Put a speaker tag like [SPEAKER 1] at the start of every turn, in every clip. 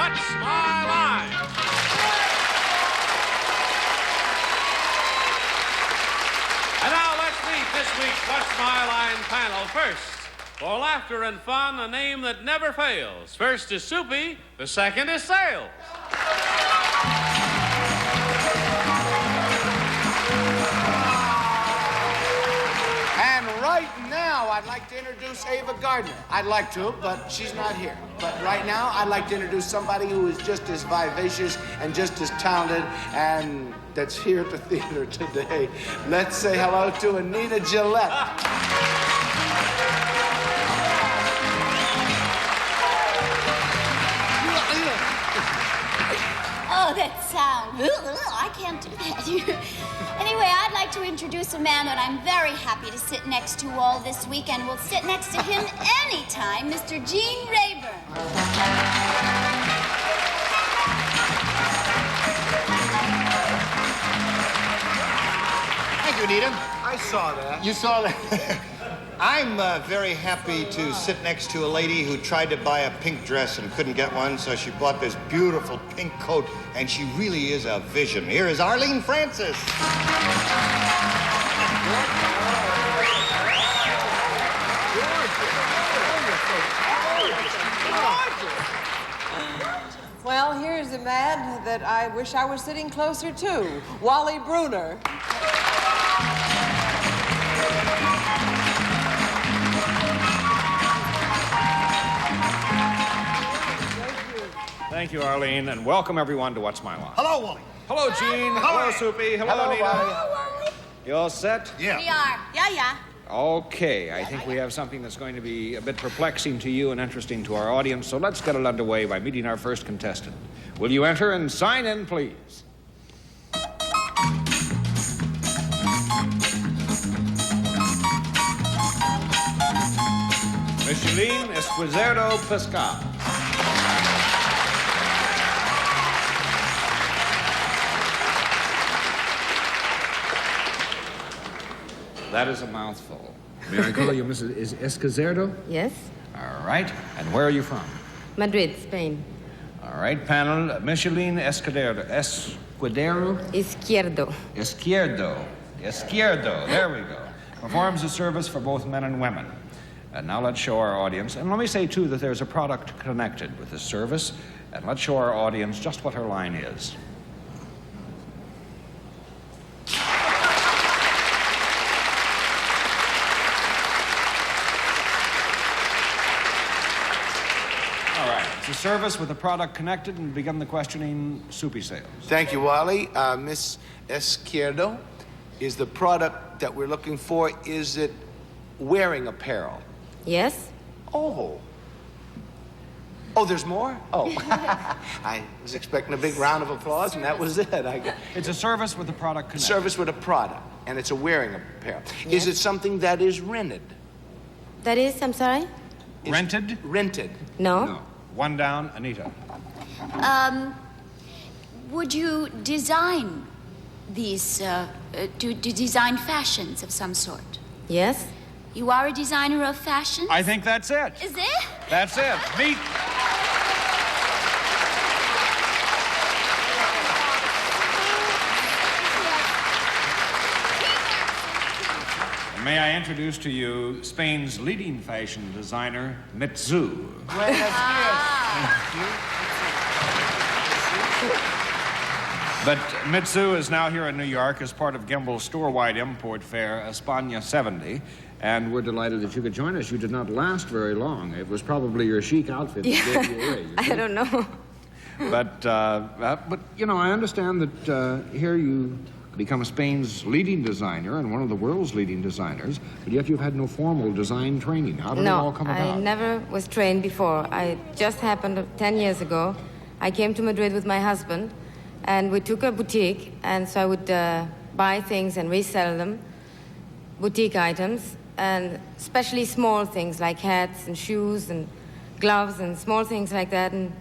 [SPEAKER 1] What's My Line? And now let's meet this week's What's My Line panel first. For laughter and fun, a name that never fails. First is Soupy, the second is Sales.
[SPEAKER 2] And right now, I'd like to introduce Ava Gardner. I'd like to, but she's not here. But right now, I'd like to introduce somebody who is just as vivacious and just as talented and that's here at the theater today. Let's say hello to Anita Gillette.
[SPEAKER 3] Oh, that sound. I can't do that. Anyway, I'd like to introduce a man that I'm very happy to sit next to all this week, and will sit next to him anytime, Mr. Gene Rayburn.
[SPEAKER 4] Thank you, Anita.
[SPEAKER 2] I saw that.
[SPEAKER 4] You saw that? I'm very happy to sit next to a lady who tried to buy a pink dress and couldn't get one, so she bought this beautiful pink coat, and she really is a vision. Here is Arlene Francis.
[SPEAKER 5] Well, here's a man that I wish I was sitting closer to, Wally Bruner.
[SPEAKER 1] Thank you, Arlene, and welcome everyone to What's My Line.
[SPEAKER 4] Hello, Wally.
[SPEAKER 1] Hello, Gene. Hello, Soupy. Hello, Anita.
[SPEAKER 3] Wally.
[SPEAKER 1] You all set?
[SPEAKER 4] Yeah.
[SPEAKER 3] We are. Yeah.
[SPEAKER 1] Okay, I think we have something that's going to be a bit perplexing to you and interesting to our audience, so let's get it underway by meeting our first contestant. Will you enter and sign in, please? Micheline Esquizero Pescal. That is a mouthful. May I call you Mrs. Esquizero?
[SPEAKER 6] Yes,
[SPEAKER 1] All right. And where are you from?
[SPEAKER 6] Madrid, Spain.
[SPEAKER 1] All right, panel. Micheline Esquidero. Esquidero?
[SPEAKER 6] Izquierdo.
[SPEAKER 1] Izquierdo. There we go. Performs a service for both men and women. And now let's show our audience. And let me say, too, that there's a product connected with this service. And let's show our audience just what her line is. It's a service with a product connected, and begin the questioning, Soupy Sales.
[SPEAKER 2] Thank you, Wally. Miss Izquierdo, is the product that we're looking for, is it wearing apparel?
[SPEAKER 6] Yes,
[SPEAKER 2] Oh, there's more? Oh, I was expecting a big round of applause, and that was it.
[SPEAKER 1] It's a service with a product connected.
[SPEAKER 2] Service with a product, and it's a wearing apparel. Is it something that is rented?
[SPEAKER 6] that is, I'm sorry?
[SPEAKER 1] Rented?
[SPEAKER 2] Rented.
[SPEAKER 6] No.
[SPEAKER 1] One down, Anita.
[SPEAKER 3] Would you design these, do design fashions of some sort?
[SPEAKER 6] Yes,
[SPEAKER 3] You are a designer of fashion?
[SPEAKER 1] I think that's it.
[SPEAKER 3] Is it?
[SPEAKER 1] That's it. Meet. May I introduce to you Spain's leading fashion designer, Mitsu. But Mitsu is now here in New York as part of Gimbel's store-wide import fair, España 70, and we're delighted that you could join us. You did not last very long. It was probably your chic outfit that gave you away.
[SPEAKER 6] I don't know.
[SPEAKER 1] But you know, I understand that here you become Spain's leading designer and one of the world's leading designers, but yet you've had no formal design training. How did it all come about?
[SPEAKER 6] I never was trained before. I just happened 10 years ago. I came to Madrid with my husband, and we took a boutique, and so I would buy things and resell them, boutique items, and especially small things like hats and shoes and gloves and small things like that. And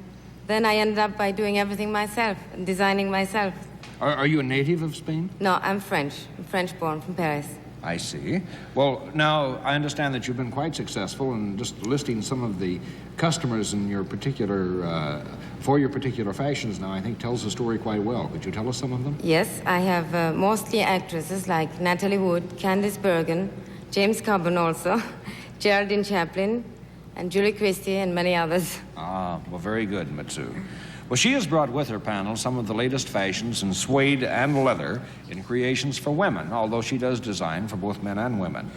[SPEAKER 6] then I ended up by doing everything myself and designing myself.
[SPEAKER 1] Are you a native of Spain?
[SPEAKER 6] No, I'm French. I'm French-born from Paris.
[SPEAKER 1] I see. Well, now, I understand that you've been quite successful in just listing some of the customers in your particular, for your particular fashions now, I think tells the story quite well. Could you tell us some of them?
[SPEAKER 6] Yes, I have mostly actresses like Natalie Wood, Candice Bergen, James Coburn also, Geraldine Chaplin, and Julie Christie, and many others.
[SPEAKER 1] Ah, well, very good, Mitsu. Well, she has brought with her panel some of the latest fashions in suede and leather in creations for women, although she does design for both men and women.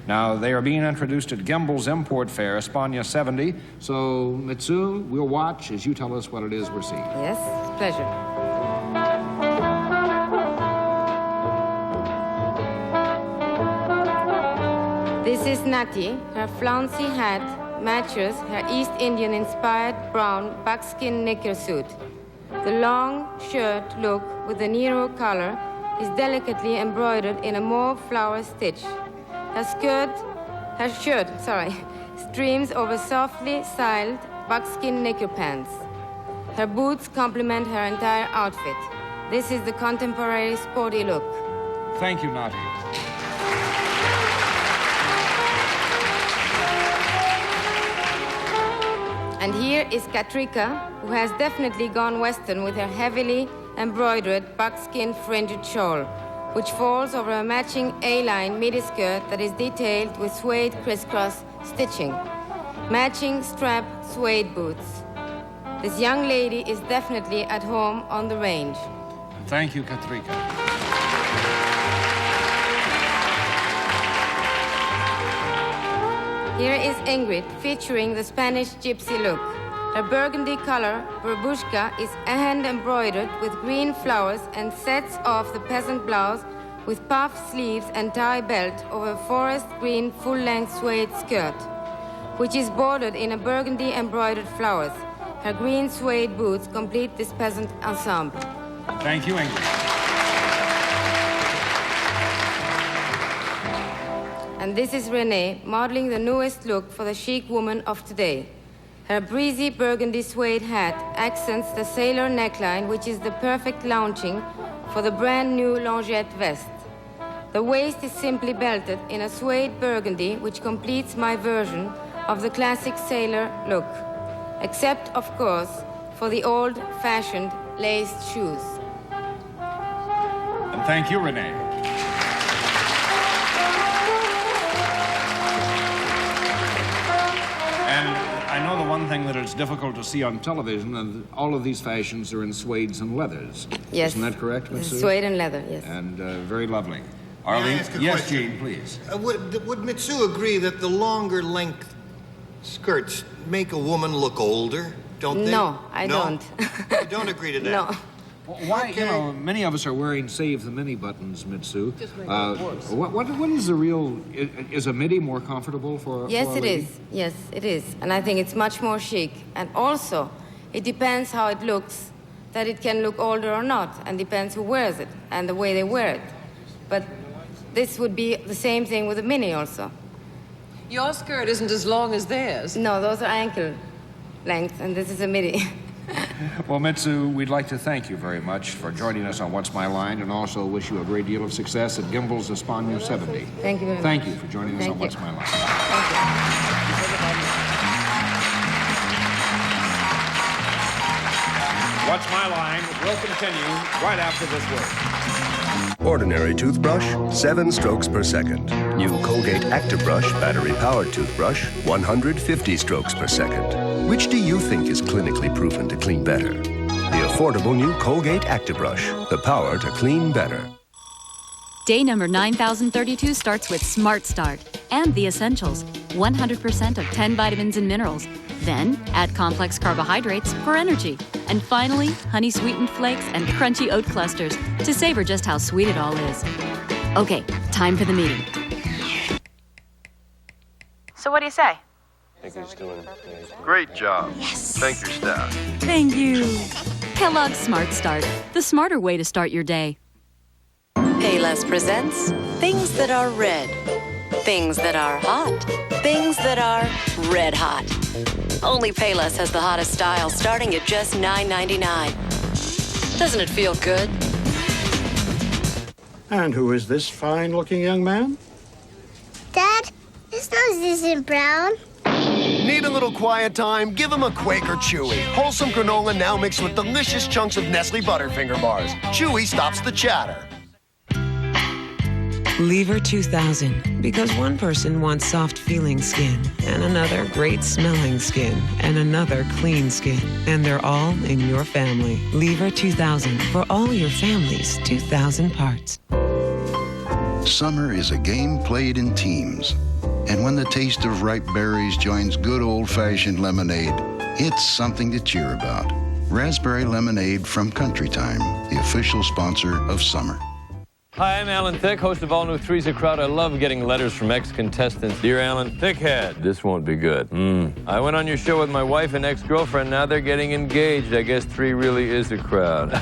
[SPEAKER 1] Now, they are being introduced at Gimbel's Import Fair, España 70. So, Mitsu, we'll watch as you tell us what it is we're seeing.
[SPEAKER 6] Yes, pleasure. This is Nati. Her flouncy hat matches her East Indian-inspired brown buckskin knicker suit. The long shirt look with the Nero collar is delicately embroidered in a mauve flower stitch. Her shirt, streams over softly styled buckskin knicker pants. Her boots complement her entire outfit. This is the contemporary sporty look.
[SPEAKER 1] Thank you, Nati.
[SPEAKER 6] And here is Katrika, who has definitely gone Western with her heavily embroidered buckskin fringed shawl, which falls over a matching A-line midi-skirt that is detailed with suede crisscross stitching. Matching strap suede boots. This young lady is definitely at home on the range.
[SPEAKER 1] Thank you, Katrika.
[SPEAKER 6] Here is Ingrid, featuring the Spanish gypsy look. Her burgundy color, burbushka, is hand embroidered with green flowers and sets off the peasant blouse with puff sleeves and tie belt over a forest green full-length suede skirt, which is bordered in a burgundy embroidered flowers. Her green suede boots complete this peasant ensemble.
[SPEAKER 1] Thank you, Ingrid.
[SPEAKER 6] And this is Renee, modeling the newest look for the chic woman of today. Her breezy burgundy suede hat accents the sailor neckline, which is the perfect launching for the brand new longette vest. The waist is simply belted in a suede burgundy, which completes my version of the classic sailor look, except, of course, for the old-fashioned laced shoes.
[SPEAKER 1] And thank you, Renee. And I know the one thing that it's difficult to see on television, and all of these fashions are in suedes and leathers.
[SPEAKER 6] Yes.
[SPEAKER 1] Isn't that correct, Miss Sue?
[SPEAKER 6] Suede and leather, yes.
[SPEAKER 1] And very lovely.
[SPEAKER 4] May
[SPEAKER 1] Arlene?
[SPEAKER 4] I ask a
[SPEAKER 1] Yes,
[SPEAKER 4] question?
[SPEAKER 1] Gene, please.
[SPEAKER 4] Would Mitsu agree that the longer length skirts make a woman look older, don't they?
[SPEAKER 6] No, I don't.
[SPEAKER 4] You don't agree to that?
[SPEAKER 6] No.
[SPEAKER 1] Well, why,
[SPEAKER 4] Okay.
[SPEAKER 1] you know, many of us are wearing Save the Mini buttons, Mitsu. What is the real, is a midi more comfortable for
[SPEAKER 6] Yes,
[SPEAKER 1] for a
[SPEAKER 6] it
[SPEAKER 1] lady?
[SPEAKER 6] is. Yes, it is. And I think it's much more chic. And also, it depends how it looks, that it can look older or not, and depends who wears it and the way they wear it. But this would be the same thing with a mini also.
[SPEAKER 5] Your skirt isn't as long as theirs.
[SPEAKER 6] No, those are ankle length, and this is a midi.
[SPEAKER 1] Well, Mitsu, we'd like to thank you very much for joining us on What's My Line, and also wish you a great deal of success at Gimbel's España 70.
[SPEAKER 6] Thank you very much.
[SPEAKER 1] Thank you for joining us
[SPEAKER 6] Thank
[SPEAKER 1] on
[SPEAKER 6] you.
[SPEAKER 1] What's My Line.
[SPEAKER 6] Thank you.
[SPEAKER 1] What's My Line will continue right after this word.
[SPEAKER 7] Ordinary toothbrush, 7 strokes per second. New Colgate Actibrush battery-powered toothbrush, 150 strokes per second. Which do you think is clinically proven to clean better? The affordable new Colgate Actibrush, the power to clean better.
[SPEAKER 8] Day number 9032 starts with Smart Start and the essentials, 100% of 10 vitamins and minerals. Then add complex carbohydrates for energy. And finally, honey sweetened flakes and crunchy oat clusters to savor just how sweet it all is. Okay, time for the meeting.
[SPEAKER 9] So what do you say?
[SPEAKER 10] Great job. Yes. Thank your staff.
[SPEAKER 8] Thank you. Kellogg's Smart Start, the smarter way to start your day.
[SPEAKER 11] Payless presents things that are red, things that are hot, things that are red hot. Only Payless has the hottest style starting at just $9.99. Doesn't it feel good?
[SPEAKER 12] And who is this fine-looking young man?
[SPEAKER 9] Dad, his nose isn't brown.
[SPEAKER 12] Need a little quiet time? Give him a Quaker Chewy. Wholesome granola now mixed with delicious chunks of Nestle Butterfinger bars. Chewy stops the chatter.
[SPEAKER 13] Lever 2000, because one person wants soft feeling skin, and another great smelling skin, and another clean skin, and they're all in your family. Lever 2000, for all your family's 2,000 parts.
[SPEAKER 14] Summer is a game played in teams. And when the taste of ripe berries joins good old-fashioned lemonade, it's something to cheer about. Raspberry lemonade from Country Time, the official sponsor of summer.
[SPEAKER 15] Hi, I'm Alan Thicke, host of all new Three's a Crowd. I love getting letters from ex-contestants. Dear Alan Thickhead, this won't be good. I went on your show with my wife and ex-girlfriend. Now they're getting engaged. I guess three really is a crowd.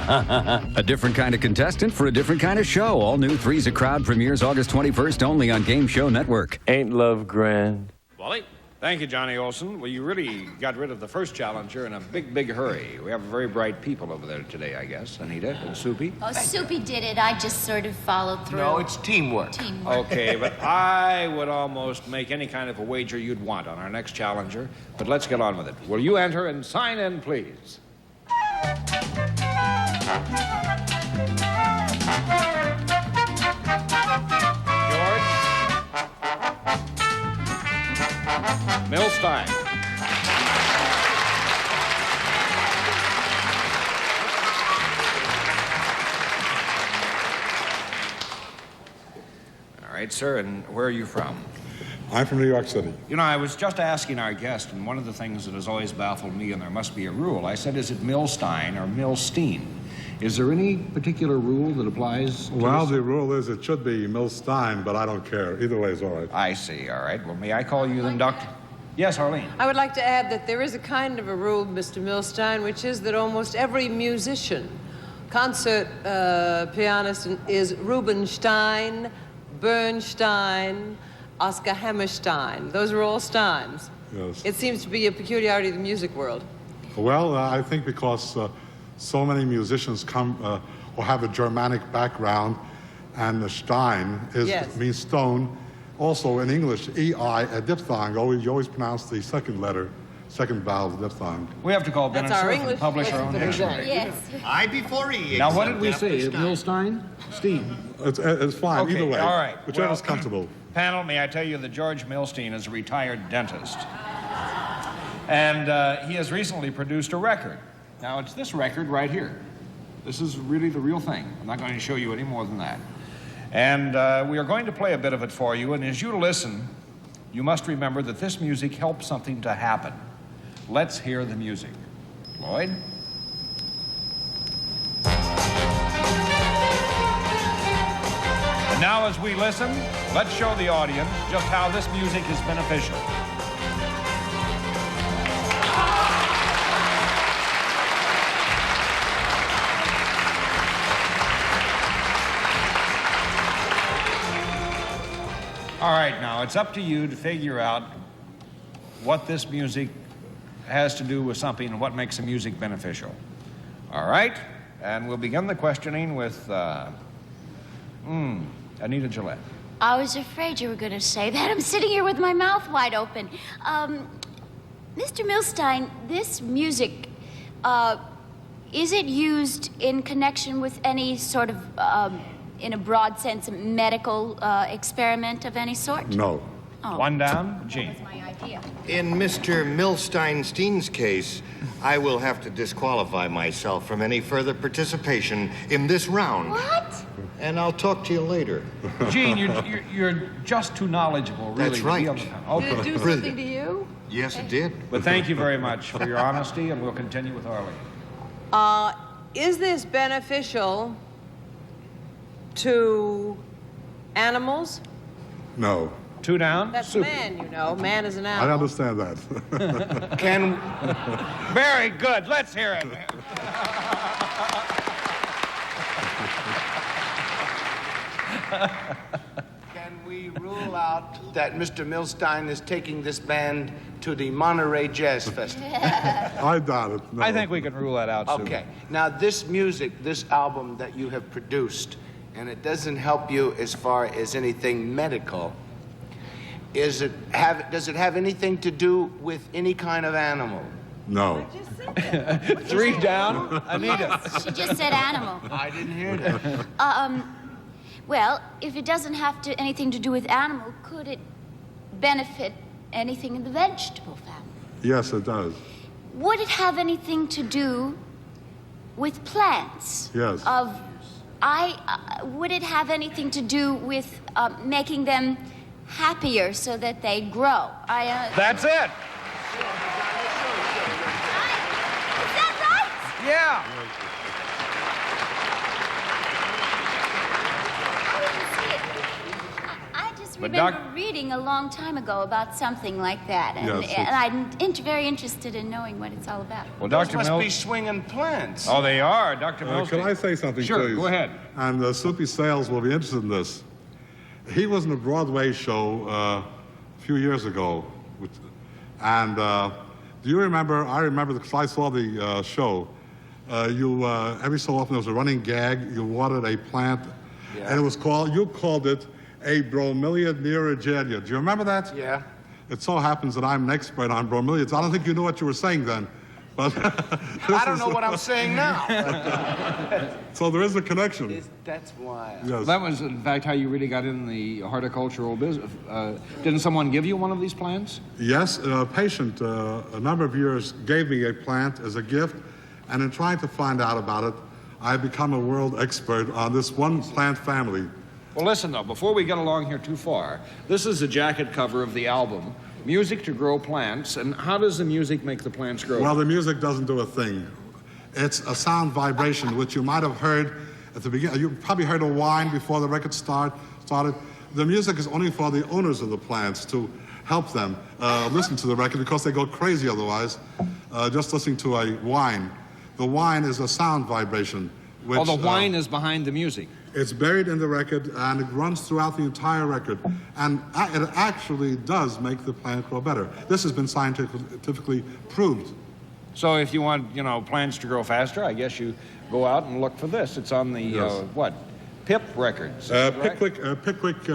[SPEAKER 16] A different kind of contestant for a different kind of show. All new Three's a Crowd premieres August 21st only on Game Show Network.
[SPEAKER 15] Ain't love grand?
[SPEAKER 1] Wally? Thank you, Johnny Olson. Well, you really got rid of the first challenger in a big, big hurry. We have very bright people over there today, I guess. Anita and Soupy.
[SPEAKER 3] Oh, Soupy did it. I just sort of followed through.
[SPEAKER 2] No, it's teamwork.
[SPEAKER 1] Okay, but I would almost make any kind of a wager you'd want on our next challenger. But let's get on with it. Will you enter and sign in, please? Milstein. All right, sir, and where are you from?
[SPEAKER 17] I'm from New York City.
[SPEAKER 1] You know, I was just asking our guest, and one of the things that has always baffled me, and there must be a rule, I said, is it Milstein or Milstein? Is there any particular rule that applies to
[SPEAKER 17] Well,
[SPEAKER 1] this?
[SPEAKER 17] the rule is it should be Milstein, but I don't care. Either way is all right.
[SPEAKER 1] I see, all right. Well, may I call you then, Doctor? Yes, Arlene.
[SPEAKER 5] I would like to add that there is a kind of a rule, Mr. Milstein, which is that almost every musician, concert pianist is Rubinstein, Bernstein, Oscar Hammerstein. Those are all Steins.
[SPEAKER 17] Yes.
[SPEAKER 5] It seems to be a peculiarity of the music world.
[SPEAKER 17] Well, I think because so many musicians come or have a Germanic background, and the Stein means stone. Also, in English, E-I, a diphthong, you always pronounce the second letter, second vowel, the diphthong.
[SPEAKER 1] We have to call Ben
[SPEAKER 5] That's our
[SPEAKER 1] and
[SPEAKER 5] English
[SPEAKER 1] publish our own dictionary.
[SPEAKER 3] Yes.
[SPEAKER 4] I before E.
[SPEAKER 1] Now, what did we say? Milstein? Steen?
[SPEAKER 17] It's fine,
[SPEAKER 1] Okay,
[SPEAKER 17] either way.
[SPEAKER 1] all right.
[SPEAKER 17] Whichever's
[SPEAKER 1] Well,
[SPEAKER 17] comfortable.
[SPEAKER 1] Panel, may I tell you that George Milstein is a retired dentist. And he has recently produced a record. Now, it's this record right here. This is really the real thing. I'm not going to show you any more than that. And we are going to play a bit of it for you, and as you listen, you must remember that this music helps something to happen. Let's hear the music. Lloyd? And now as we listen, let's show the audience just how this music is beneficial. All right, now it's up to you to figure out what this music has to do with something and what makes the music beneficial. All right? And we'll begin the questioning with Anita Gillette.
[SPEAKER 3] I was afraid you were going to say that. I'm sitting here with my mouth wide open. Mr. Milstein, this music, is it used in connection with any sort of, in a broad sense, a medical experiment of any sort?
[SPEAKER 17] No.
[SPEAKER 3] Oh.
[SPEAKER 1] One down, Gene.
[SPEAKER 3] That was my idea.
[SPEAKER 4] In Mr. Milstein-Steen's case, I will have to disqualify myself from any further participation in this round.
[SPEAKER 3] What?
[SPEAKER 4] And I'll talk to you later.
[SPEAKER 1] Gene, you're just too knowledgeable, really.
[SPEAKER 4] That's right.
[SPEAKER 5] Did it do something to you?
[SPEAKER 4] Yes, it did.
[SPEAKER 1] But thank you very much for your honesty, and we'll continue with Arlene.
[SPEAKER 5] Is this beneficial to animals?
[SPEAKER 17] No.
[SPEAKER 1] Two down?
[SPEAKER 5] That's
[SPEAKER 1] Super.
[SPEAKER 5] man, you know. Man is an
[SPEAKER 17] I
[SPEAKER 5] animal.
[SPEAKER 17] understand that.
[SPEAKER 1] Very good. Let's hear it.
[SPEAKER 2] Can we rule out that Mr. Milstein is taking this band to the Monterey Jazz Festival?
[SPEAKER 17] I doubt it. No.
[SPEAKER 1] I think we can rule that out soon.
[SPEAKER 2] Okay. Now, this music, this album that you have produced, and it doesn't help you as far as anything medical, does it have anything to do with any kind of animal?
[SPEAKER 17] No.
[SPEAKER 1] 3 down. Anita.
[SPEAKER 3] Yes, she just said animal.
[SPEAKER 2] I didn't hear that.
[SPEAKER 3] Well, if it doesn't have anything to do with animal, could it benefit anything in the vegetable family?
[SPEAKER 17] Yes, it does.
[SPEAKER 3] Would it have anything to do with plants?
[SPEAKER 17] Yes.
[SPEAKER 3] Would it have anything to do with making them happier so that they grow?
[SPEAKER 1] That's it.
[SPEAKER 3] Is that right?
[SPEAKER 1] Yeah.
[SPEAKER 3] I just
[SPEAKER 1] But
[SPEAKER 3] remember reading a long time ago about something like that, and,
[SPEAKER 17] Yes,
[SPEAKER 3] and I'm very interested in knowing what it's all about.
[SPEAKER 1] Well,
[SPEAKER 2] Those
[SPEAKER 1] Dr.
[SPEAKER 2] must
[SPEAKER 1] Mills.
[SPEAKER 2] be swinging plants.
[SPEAKER 1] Oh, they are, Dr. Mills.
[SPEAKER 17] Can I say something,
[SPEAKER 1] Sure,
[SPEAKER 17] please?
[SPEAKER 1] go ahead.
[SPEAKER 17] And Soupy Sales will be interested in this. He was in a Broadway show a few years ago. And do you remember? I remember because I saw the show. Every so often there was a running gag. You watered a plant, and it was you called it a bromeliad neogeria. Do you remember that?
[SPEAKER 2] Yeah.
[SPEAKER 17] It so happens that I'm an expert on bromeliads. I don't think you knew what you were saying then. But
[SPEAKER 2] I don't know what I'm saying now.
[SPEAKER 17] So there is a connection.
[SPEAKER 2] That's wild.
[SPEAKER 17] Yes.
[SPEAKER 1] That was, in fact, how you really got in the horticultural business. Didn't someone give you one of these plants?
[SPEAKER 17] Yes, a patient a number of years gave me a plant as a gift, and in trying to find out about it, I've become a world expert on this one plant family.
[SPEAKER 1] Well, listen, though, before we get along here too far, this is the jacket cover of the album, Music to Grow Plants, and how does the music make the plants grow?
[SPEAKER 17] Well, the music doesn't do a thing. It's a sound vibration, which you might have heard at the beginning. You probably heard a whine before the record started. The music is only for the owners of the plants to help them listen to the record because they go crazy otherwise, just listening to a whine. The whine is a sound vibration. Which,
[SPEAKER 1] the whine is behind the music.
[SPEAKER 17] It's buried in the record, and it runs throughout the entire record. And it actually does make the plant grow better. This has been scientifically proved.
[SPEAKER 1] So if you want, plants to grow faster, I guess you go out and look for this. It's on the, PIP records.
[SPEAKER 17] Pickwick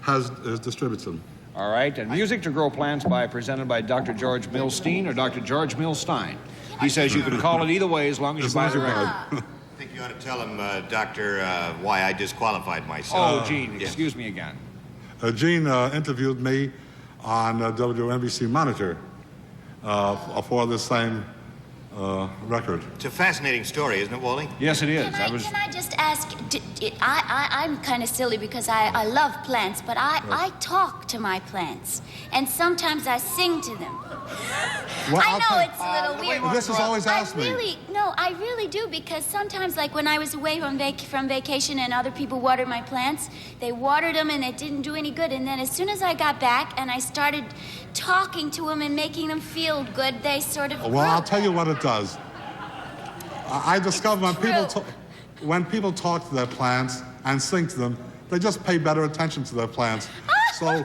[SPEAKER 17] has distributed them.
[SPEAKER 1] All right, and Music to Grow Plants presented by Dr. George Milstein or Dr. George Milstein. He says you can call it either way as long as you buy the record.
[SPEAKER 4] I think you ought to tell him, Doctor, why I disqualified myself.
[SPEAKER 1] Oh, Gene, excuse me again.
[SPEAKER 17] Gene interviewed me on WNBC Monitor for this same record.
[SPEAKER 4] It's a fascinating story, isn't it, Wally?
[SPEAKER 1] Yes, it is.
[SPEAKER 3] Can I just ask, I'm kind of silly because I love plants, but I talk to my plants, and sometimes I sing to them.
[SPEAKER 17] Well,
[SPEAKER 3] I know it's a little weird.
[SPEAKER 17] This is always asked me.
[SPEAKER 3] No, I really do, because sometimes, like when I was away from vacation and other people watered my plants, they watered them and it didn't do any good. And then as soon as I got back and I started talking to them and making them feel good, they sort of
[SPEAKER 17] Well, I'll tell you what it does. I discovered when people talk to their plants and sing to them, they just pay better attention to their plants. So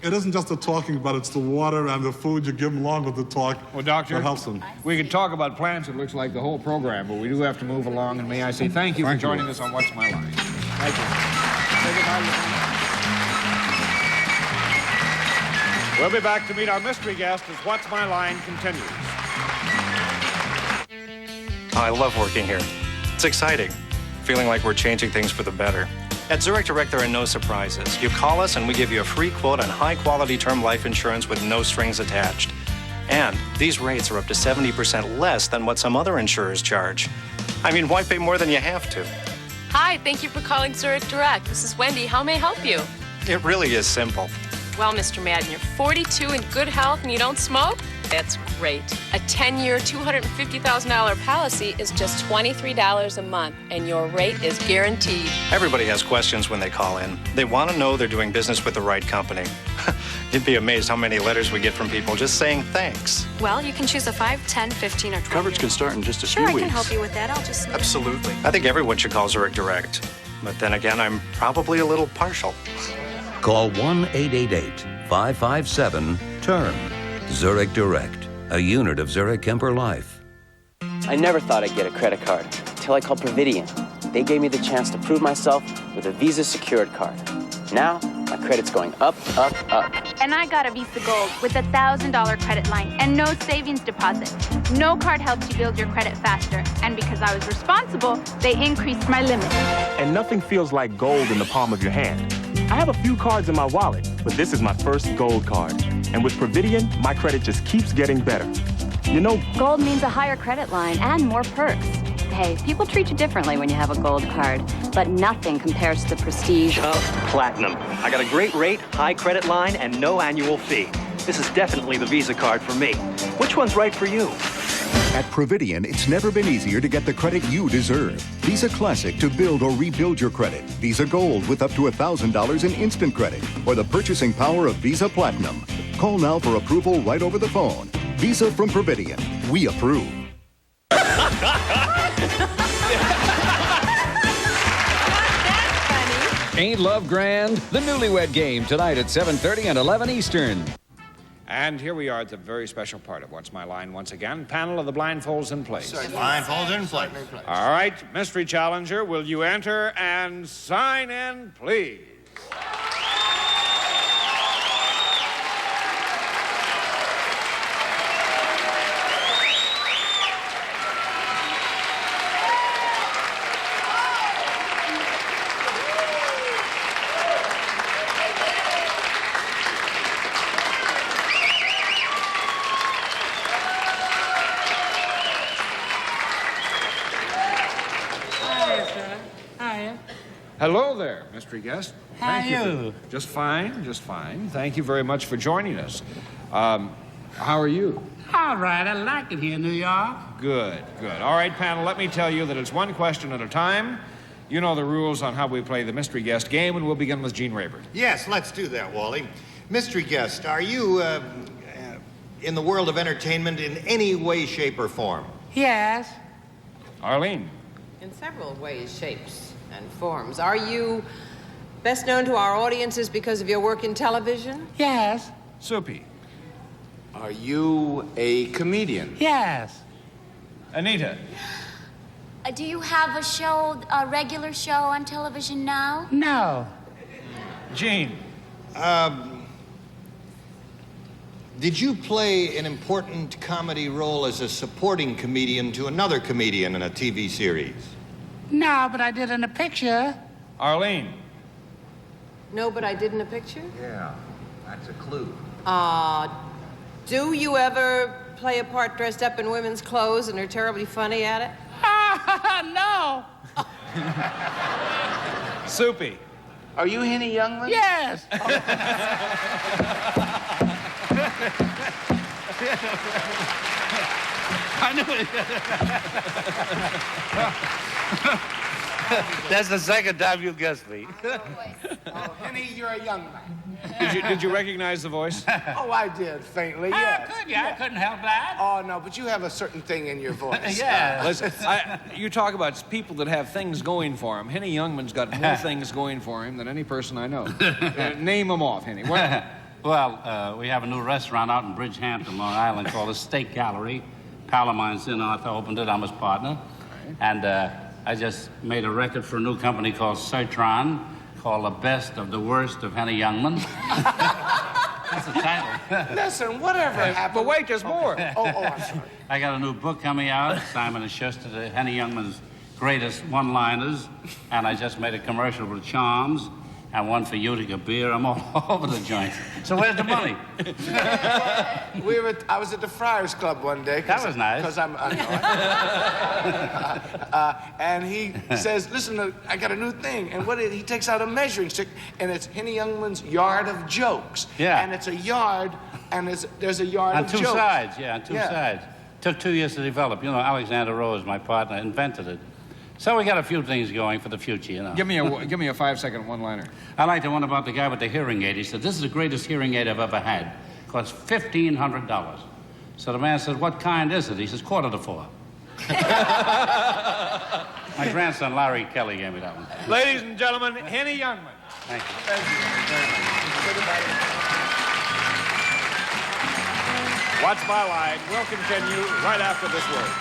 [SPEAKER 17] it isn't just the talking, but it's the water and the food you give them along with the talk that helps them.
[SPEAKER 1] We could talk about plants, it looks like the whole program, but we do have to move along, and may I say thank you for joining us on What's My Line. Thank you. Say goodbye. We'll be back to meet our mystery guest as What's My Line continues.
[SPEAKER 18] I love working here. It's exciting, feeling like we're changing things for the better. At Zurich Direct, there are no surprises. You call us and we give you a free quote on high-quality term life insurance with no strings attached. And these rates are up to 70% less than what some other insurers charge. I mean, why pay more than you have to?
[SPEAKER 19] Hi, thank you for calling Zurich Direct. This is Wendy. How may I help you?
[SPEAKER 18] It really is simple.
[SPEAKER 19] Well, Mr. Madden, you're 42 in good health and you don't smoke? That's great. A 10-year, $250,000 policy is just $23 a month, and your rate is guaranteed.
[SPEAKER 18] Everybody has questions when they call in. They want to know they're doing business with the right company. You'd be amazed how many letters we get from people just saying thanks.
[SPEAKER 20] Well, you can choose a 5, 10, 15, or 20.
[SPEAKER 18] Coverage can start in just a few
[SPEAKER 20] Sure, I
[SPEAKER 18] weeks.
[SPEAKER 20] can help you with that. I'll just...
[SPEAKER 18] Absolutely. I think everyone should call Zurich Direct. But then again, I'm probably a little partial.
[SPEAKER 21] Call 1-888-557-TURN. Zurich Direct, a unit of Zurich Kemper Life.
[SPEAKER 22] I never thought I'd get a credit card until I called Providian. They gave me the chance to prove myself with a Visa secured card. Now, my credit's going up, up, up.
[SPEAKER 6] And I got a Visa Gold with a $1,000 credit line and no savings deposit. No card helps you build your credit faster. And because I was responsible, they increased my limit.
[SPEAKER 7] And nothing feels like gold in the palm of your hand. I have a few cards in my wallet, but this is my first gold card. And with Providian, my credit just keeps getting better. You know,
[SPEAKER 23] gold means a higher credit line and more perks. Hey, people treat you differently when you have a gold card, but nothing compares to the prestige of
[SPEAKER 24] Platinum. I got a great rate, high credit line, and no annual fee. This is definitely the Visa card for me. Which one's right for you?
[SPEAKER 25] At Providian, it's never been easier to get the credit you deserve. Visa Classic to build or rebuild your credit. Visa Gold with up to $1,000 in instant credit. Or the purchasing power of Visa Platinum. Call now for approval right over the phone. Visa from Providian. We approve.
[SPEAKER 16] Ain't Love Grand? The Newlywed Game tonight at 7:30 and 11 Eastern.
[SPEAKER 1] And here we are at the very special part of What's My Line once again. Panel of the blindfolds in place.
[SPEAKER 4] Blindfolds in place.
[SPEAKER 1] All right, mystery challenger, will you enter and sign in, please? Hello there, mystery guest.
[SPEAKER 26] How are you?
[SPEAKER 1] Just fine, just fine. Thank you very much for joining us. How are you?
[SPEAKER 26] All right, I like it here in New York.
[SPEAKER 1] Good, good. All right, panel, let me tell you that it's one question at a time. You know the rules on how we play the mystery guest game, and we'll begin with Gene Rayburn.
[SPEAKER 4] Yes, let's do that, Wally. Mystery guest, are you in the world of entertainment in any way, shape, or form?
[SPEAKER 26] Yes.
[SPEAKER 1] Arlene?
[SPEAKER 5] In several ways, shapes, and forms. Are you best known to our audiences because of your work in television?
[SPEAKER 26] Yes.
[SPEAKER 1] Soupy?
[SPEAKER 2] Are you a comedian?
[SPEAKER 26] Yes.
[SPEAKER 1] Anita?
[SPEAKER 3] Do you have a show, a regular show on television now?
[SPEAKER 26] No.
[SPEAKER 1] Gene?
[SPEAKER 4] Did you play an important comedy role as a supporting comedian to another comedian in a TV series?
[SPEAKER 26] No, but I did in a picture.
[SPEAKER 1] Arlene?
[SPEAKER 5] No, but I did in a picture?
[SPEAKER 4] Yeah, that's a clue.
[SPEAKER 5] Do you ever play a part dressed up in women's clothes and are terribly funny at it?
[SPEAKER 26] No.
[SPEAKER 1] Soupy?
[SPEAKER 2] Are you Henny Youngman?
[SPEAKER 26] Yes. I knew it.
[SPEAKER 27] That's the second time you guessed me.
[SPEAKER 2] Oh, Henny, you're a young man.
[SPEAKER 1] Did you recognize the voice?
[SPEAKER 2] Oh, I did, faintly, yes.
[SPEAKER 26] I couldn't help that.
[SPEAKER 2] Oh, no, but you have a certain thing in your voice.
[SPEAKER 26] Yeah.
[SPEAKER 1] Listen, you talk about people that have things going for him. Henny Youngman's got more things going for him than any person I know. Name them off, Henny.
[SPEAKER 26] Well, we have a new restaurant out in Bridgehampton, Long Island, called the Steak Gallery. Pal of mine's in Arthur opened it. I'm his partner. Right. And I just made a record for a new company called Sertron, called The Best of the Worst of Henny Youngman. That's the title.
[SPEAKER 2] Listen, whatever happened.
[SPEAKER 1] But wait, there's more.
[SPEAKER 2] I'm sorry.
[SPEAKER 26] I got a new book coming out, Simon & Schuster, Henny Youngman's greatest one-liners, and I just made a commercial with Charms and one for Utica beer. I'm all over the joint. So where's the money?
[SPEAKER 2] I was at the Friars Club one day.
[SPEAKER 26] That was nice.
[SPEAKER 2] Because and he says, listen, I got a new thing. And he takes out a measuring stick, and it's Henny Youngman's yard of jokes.
[SPEAKER 26] Yeah.
[SPEAKER 2] And it's a yard, and there's a yard
[SPEAKER 26] on
[SPEAKER 2] of
[SPEAKER 26] two
[SPEAKER 2] jokes.
[SPEAKER 26] sides, yeah, on two sides. Took 2 years to develop. You know, Alexander Rose, my partner, invented it. So we got a few things going for the future, you know.
[SPEAKER 1] Give me a 5-second one-liner.
[SPEAKER 26] I like the one about the guy with the hearing aid. He said, this is the greatest hearing aid I've ever had. Cost $1,500. So the man said, what kind is it? He says, $3:45. My grandson, Larry Kelly, gave me that one.
[SPEAKER 1] Ladies and gentlemen, Henny Youngman.
[SPEAKER 26] Thank you.
[SPEAKER 2] Thank you very much.
[SPEAKER 1] What's My Line will continue right after this word.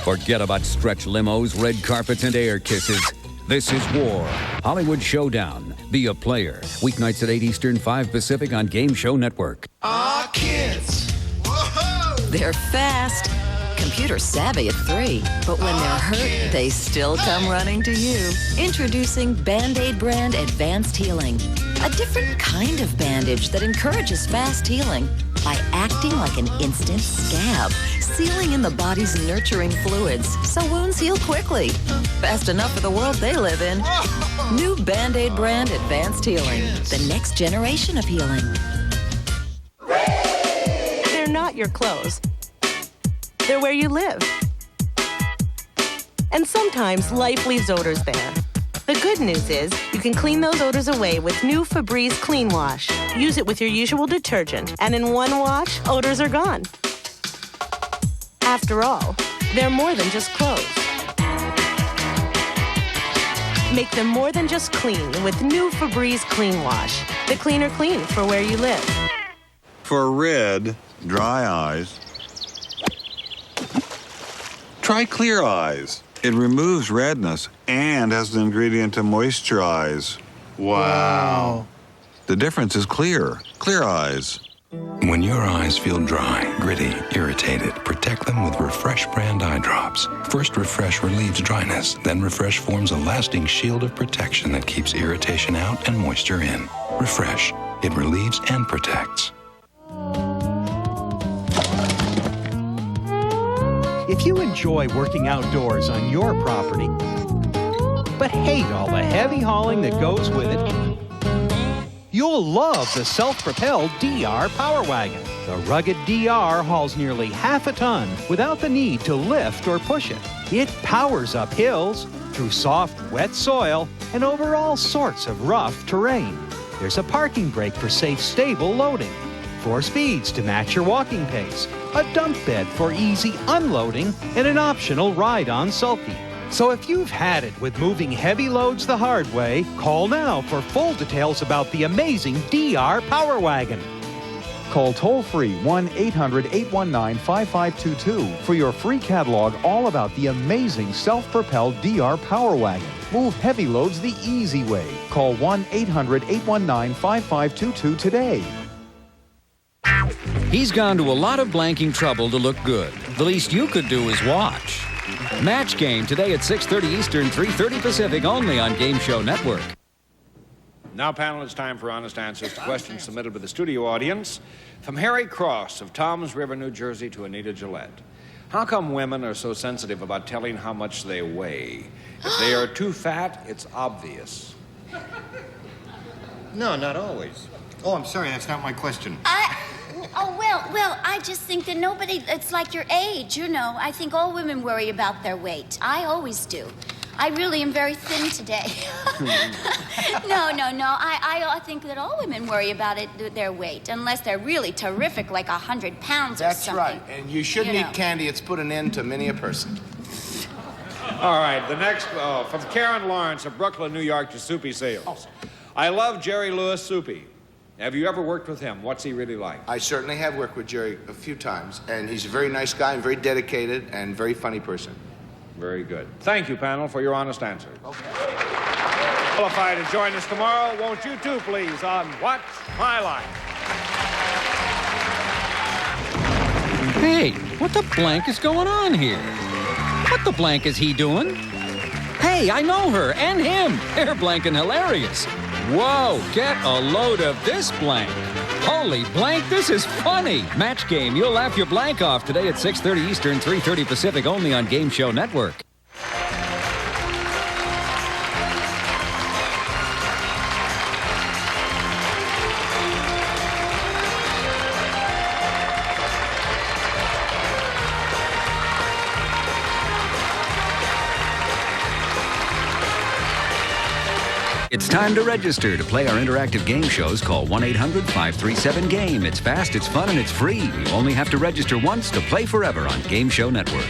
[SPEAKER 16] Forget about stretch limos, red carpets, and air kisses. This is War. Hollywood Showdown. Be a player. Weeknights at 8 Eastern, 5 Pacific on Game Show Network.
[SPEAKER 8] Ah, kids. Whoa!
[SPEAKER 9] They're fast, computer savvy at 3, but when they're hurt, they still come running to you. Introducing Band-Aid brand Advanced Healing. A different kind of bandage that encourages fast healing by acting like an instant scab, sealing in the body's nurturing fluids so wounds heal quickly. Fast enough for the world they live in. New Band-Aid brand Advanced Healing. The next generation of healing.
[SPEAKER 10] They're not your clothes. They're where you live. And sometimes life leaves odors there. The good news is you can clean those odors away with new Febreze Clean Wash. Use it with your usual detergent, and in one wash, odors are gone. After all, they're more than just clothes. Make them more than just clean with new Febreze Clean Wash. The cleaner clean for where you live.
[SPEAKER 11] For red, dry eyes, try Clear Eyes. It removes redness and has an ingredient to moisturize. Wow. The difference is clear. Clear Eyes.
[SPEAKER 12] When your eyes feel dry, gritty, irritated, protect them with Refresh brand eye drops. First, Refresh relieves dryness. Then Refresh forms a lasting shield of protection that keeps irritation out and moisture in. Refresh. It relieves and protects.
[SPEAKER 13] If you enjoy working outdoors on your property, but hate all the heavy hauling that goes with it, you'll love the self-propelled DR Power Wagon. The rugged DR hauls nearly half a ton without the need to lift or push it. It powers up hills, through soft, wet soil, and over all sorts of rough terrain. There's a parking brake for safe, stable loading, 4 speeds to match your walking pace, a dump bed for easy unloading, and an optional ride-on sulky. So if you've had it with moving heavy loads the hard way, call now for full details about the amazing DR Power Wagon.
[SPEAKER 14] Call toll-free 1-800-819-5522 for your free catalog all about the amazing self-propelled DR Power Wagon. Move heavy loads the easy way. Call 1-800-819-5522 today.
[SPEAKER 16] He's gone to a lot of blanking trouble to look good. The least you could do is watch. Match Game today at 6:30 Eastern, 3:30 Pacific, only on Game Show Network.
[SPEAKER 1] Now, panel, it's time for honest answers to questions submitted by the studio audience. From Harry Cross of Toms River, New Jersey, to Anita Gillette. How come women are so sensitive about telling how much they weigh? If they are too fat, it's obvious.
[SPEAKER 4] No, not always. Oh, I'm sorry, that's not my question.
[SPEAKER 3] Well, I just think that nobody, it's like your age, you know. I think all women worry about their weight. I always do. I really am very thin today. No. I think that all women worry about their weight, unless they're really terrific, like 100 pounds or something.
[SPEAKER 2] That's right, and you shouldn't eat candy. It's put an end to many a person.
[SPEAKER 1] All right, the next, from Karen Lawrence of Brooklyn, New York, to Soupy Sales. I love Jerry Lewis Soupy. Have you ever worked with him? What's he really like?
[SPEAKER 2] I certainly have worked with Jerry a few times, and he's a very nice guy and very dedicated and very funny person.
[SPEAKER 1] Very good. Thank you, panel, for your honest answers. Okay. Qualified to join us tomorrow, won't you too, please, on What's My Life?
[SPEAKER 16] Hey, what the blank is going on here? What the blank is he doing? Hey, I know her and him. They're blanking hilarious. Whoa, get a load of this blank. Holy blank, this is funny. Match Game, you'll laugh your blank off today at 6:30 Eastern, 3:30 Pacific, only on Game Show Network. It's time to register to play our interactive game shows. Call 1-800-537-GAME. It's fast, it's fun, and it's free. You only have to register once to play forever on Game Show Network.